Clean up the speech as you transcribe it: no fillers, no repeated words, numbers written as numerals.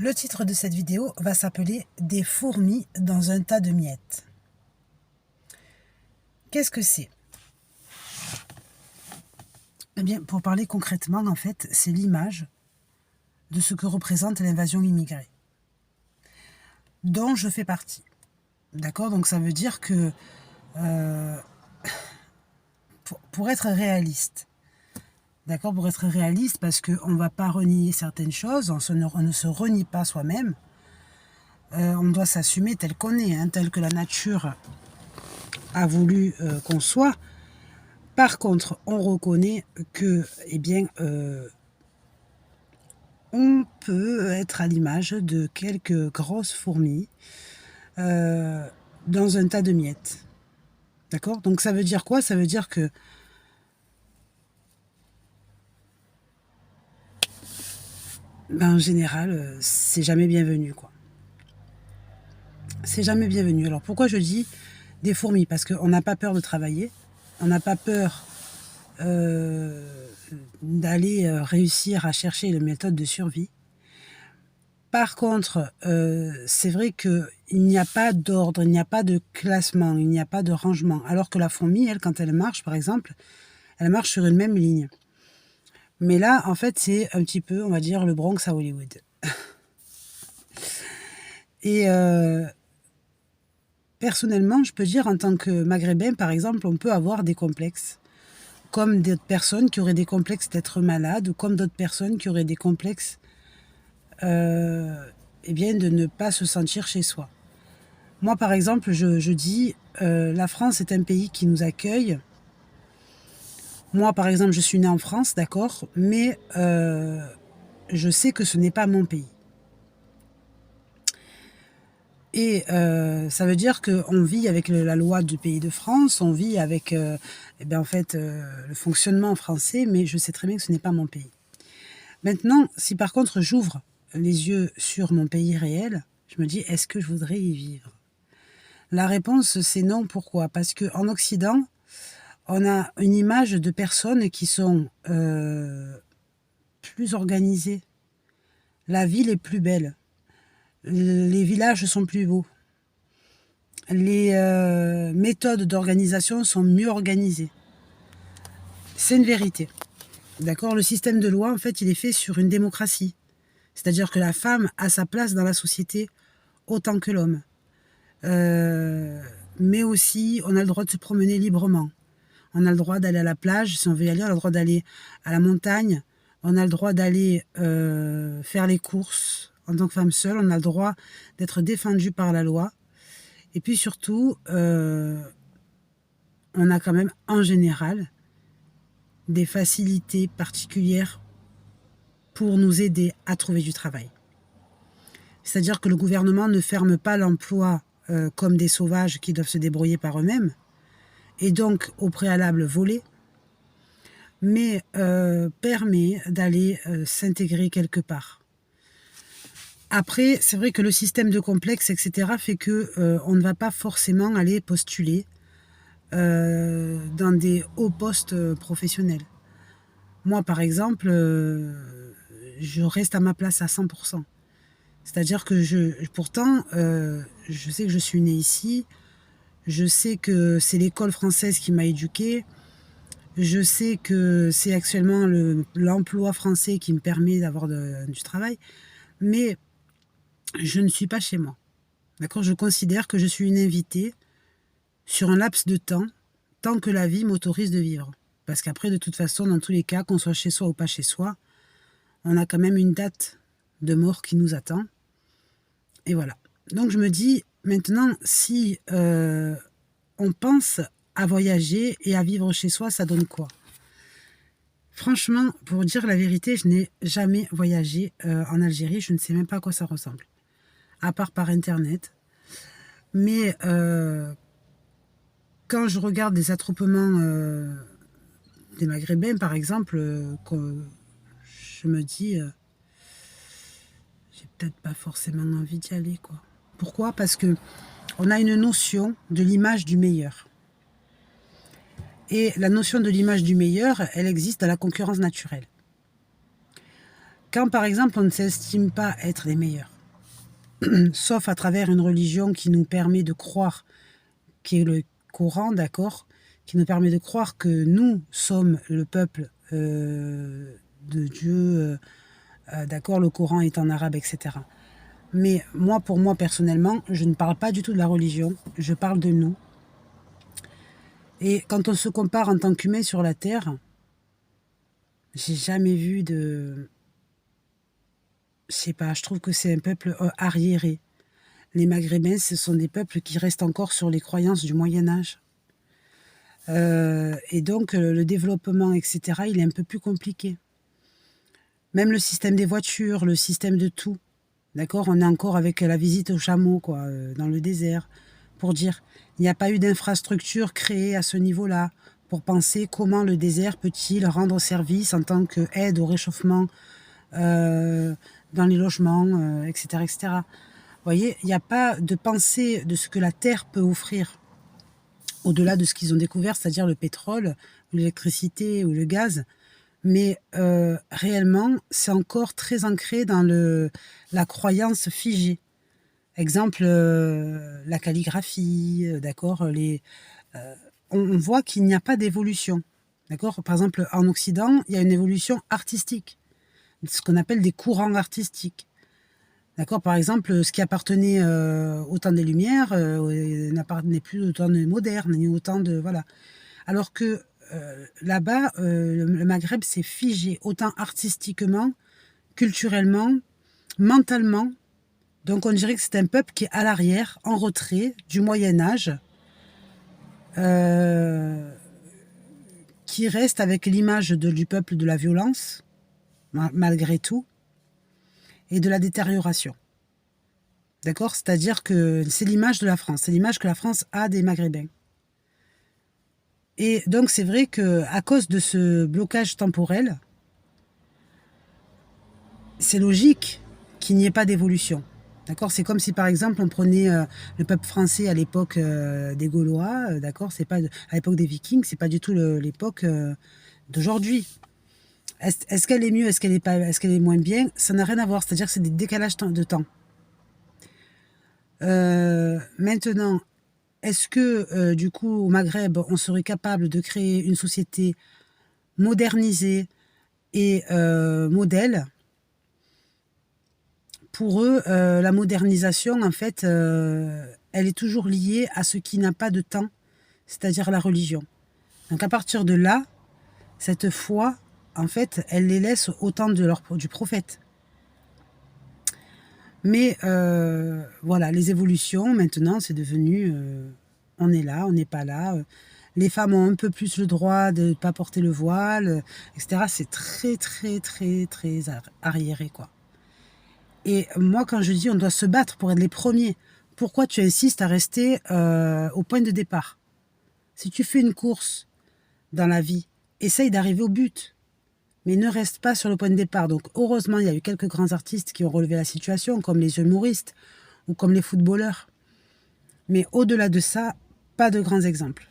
Le titre de cette vidéo va s'appeler « Des fourmis dans un tas de miettes ». Qu'est-ce que c'est? Eh bien, pour parler concrètement, en fait, c'est l'image de ce que représente l'invasion immigrée, dont je fais partie. D'accord? Donc ça veut dire que, pour être réaliste, d'accord, pour être réaliste, parce qu'on ne va pas renier certaines choses, on ne se renie pas soi-même, on doit s'assumer tel qu'on est, hein, tel que la nature a voulu qu'on soit. Par contre, on reconnaît que, eh bien, on peut être à l'image de quelques grosses fourmis dans un tas de miettes. D'accord? Donc ça veut dire quoi? Ça veut dire que en général, c'est jamais bienvenu, quoi. C'est jamais bienvenu. Alors pourquoi je dis des fourmis? Parce qu'on n'a pas peur de travailler, on n'a pas peur d'aller réussir à chercher une méthode de survie. Par contre, c'est vrai qu'il n'y a pas d'ordre, il n'y a pas de classement, il n'y a pas de rangement. Alors que la fourmi, elle, quand elle marche, par exemple, elle marche sur une même ligne. Mais là, en fait, c'est un petit peu, on va dire, le Bronx à Hollywood. Et personnellement, je peux dire, en tant que maghrébin, par exemple, on peut avoir des complexes. Comme d'autres personnes qui auraient des complexes d'être malades, ou comme d'autres personnes qui auraient des complexes eh bien, de ne pas se sentir chez soi. Moi, par exemple, je dis, la France est un pays qui nous accueille. Moi, par exemple, je suis née en France, d'accord, mais je sais que ce n'est pas mon pays. Et ça veut dire qu'on vit avec la loi du pays de France, on vit avec eh bien, en fait, le fonctionnement français, mais je sais très bien que ce n'est pas mon pays. Maintenant, si par contre j'ouvre les yeux sur mon pays réel, je me dis, est-ce que je voudrais y vivre? La réponse, c'est non. Pourquoi? Parce qu'en Occident, on a une image de personnes qui sont plus organisées. La ville est plus belle. Les villages sont plus beaux. Les méthodes d'organisation sont mieux organisées. C'est une vérité. D'accord? Le système de loi, en fait, il est fait sur une démocratie. C'est-à-dire que la femme a sa place dans la société autant que l'homme. Mais aussi, on a le droit de se promener librement. On a le droit d'aller à la plage, si on veut y aller, on a le droit d'aller à la montagne, on a le droit d'aller faire les courses en tant que femme seule, on a le droit d'être défendu par la loi. Et puis surtout, on a quand même en général des facilités particulières pour nous aider à trouver du travail. C'est-à-dire que le gouvernement ne ferme pas l'emploi comme des sauvages qui doivent se débrouiller par eux-mêmes, et donc au préalable voler, mais permet d'aller s'intégrer quelque part. Après, c'est vrai que le système de complexe, etc., fait que on ne va pas forcément aller postuler dans des hauts postes professionnels. Moi, par exemple, je reste à ma place à 100%. C'est-à-dire que pourtant, je sais que je suis née ici, je sais que c'est l'école française qui m'a éduquée, je sais que c'est actuellement l'emploi français qui me permet d'avoir du travail, mais je ne suis pas chez moi. D'accord? Je considère que je suis une invitée sur un laps de temps, tant que la vie m'autorise de vivre. Parce qu'après, de toute façon, dans tous les cas, qu'on soit chez soi ou pas chez soi, on a quand même une date de mort qui nous attend. Et voilà. Donc je me dis, maintenant, si on pense à voyager et à vivre chez soi, ça donne quoi? Franchement, pour dire la vérité, je n'ai jamais voyagé en Algérie. Je ne sais même pas à quoi ça ressemble. À part par Internet. Mais quand je regarde les attroupements des Maghrébins, par exemple, je me dis, j'ai peut-être pas forcément envie d'y aller, quoi. Pourquoi? Parce que on a une notion de l'image du meilleur. Et la notion de l'image du meilleur, elle existe dans la concurrence naturelle. Quand par exemple on ne s'estime pas être les meilleurs, sauf à travers une religion qui nous permet de croire, qui est le Coran, d'accord, qui nous permet de croire que nous sommes le peuple de Dieu, d'accord, le Coran est en arabe, etc. Mais moi, pour moi personnellement, je ne parle pas du tout de la religion, je parle de nous. Et quand on se compare en tant qu'humain sur la Terre, j'ai jamais vu de... Je sais pas, je trouve que c'est un peuple arriéré. Les Maghrébins, ce sont des peuples qui restent encore sur les croyances du Moyen-Âge. Et donc, le développement, etc., il est un peu plus compliqué. Même le système des voitures, le système de tout. D'accord, on est encore avec la visite au chameau, quoi, dans le désert, pour dire il n'y a pas eu d'infrastructure créée à ce niveau-là, pour penser comment le désert peut-il rendre service en tant qu'aide au réchauffement dans les logements, etc., etc. Vous voyez, il n'y a pas de pensée de ce que la Terre peut offrir au-delà de ce qu'ils ont découvert, c'est-à-dire le pétrole, ou l'électricité ou le gaz. Mais réellement, c'est encore très ancré dans la croyance figée. Exemple, la calligraphie, d'accord, on voit qu'il n'y a pas d'évolution. D'accord. Par exemple, en Occident, il y a une évolution artistique, ce qu'on appelle des courants artistiques. D'accord. Par exemple, ce qui appartenait au temps des Lumières n'appartenait plus au temps moderne, ni au temps de... Voilà. Alors que là-bas, le Maghreb s'est figé autant artistiquement, culturellement, mentalement. Donc on dirait que c'est un peuple qui est à l'arrière, en retrait du Moyen-Âge, qui reste avec l'image du peuple de la violence, malgré tout, et de la détérioration. D'accord. C'est-à-dire que c'est l'image de la France, c'est l'image que la France a des Maghrébins. Et donc c'est vrai qu'à cause de ce blocage temporel, c'est logique qu'il n'y ait pas d'évolution. D'accord. C'est comme si par exemple on prenait le peuple français à l'époque des Gaulois, d'accord, c'est pas à l'époque des Vikings, c'est pas du tout l'époque d'aujourd'hui. Est-ce qu'elle est mieux, est-ce qu'elle est pas, est-ce qu'elle est moins bien? Ça n'a rien à voir, c'est-à-dire que c'est des décalages de temps. Maintenant, est-ce que du coup au Maghreb on serait capable de créer une société modernisée et modèle? Pour eux, la modernisation, en fait, elle est toujours liée à ce qui n'a pas de temps, c'est-à-dire la religion. Donc à partir de là, cette foi, en fait, elle les laisse au temps du prophète. Mais voilà, les évolutions, maintenant, c'est devenu, on est là, on n'est pas là. Les femmes ont un peu plus le droit de ne pas porter le voile, etc. C'est très, très, très, très arriéré, quoi. Et moi, quand je dis on doit se battre pour être les premiers, pourquoi tu insistes à rester au point de départ? Si tu fais une course dans la vie, essaye d'arriver au but, mais ne reste pas sur le point de départ. Donc heureusement, il y a eu quelques grands artistes qui ont relevé la situation, comme les humoristes ou comme les footballeurs. Mais au-delà de ça, pas de grands exemples.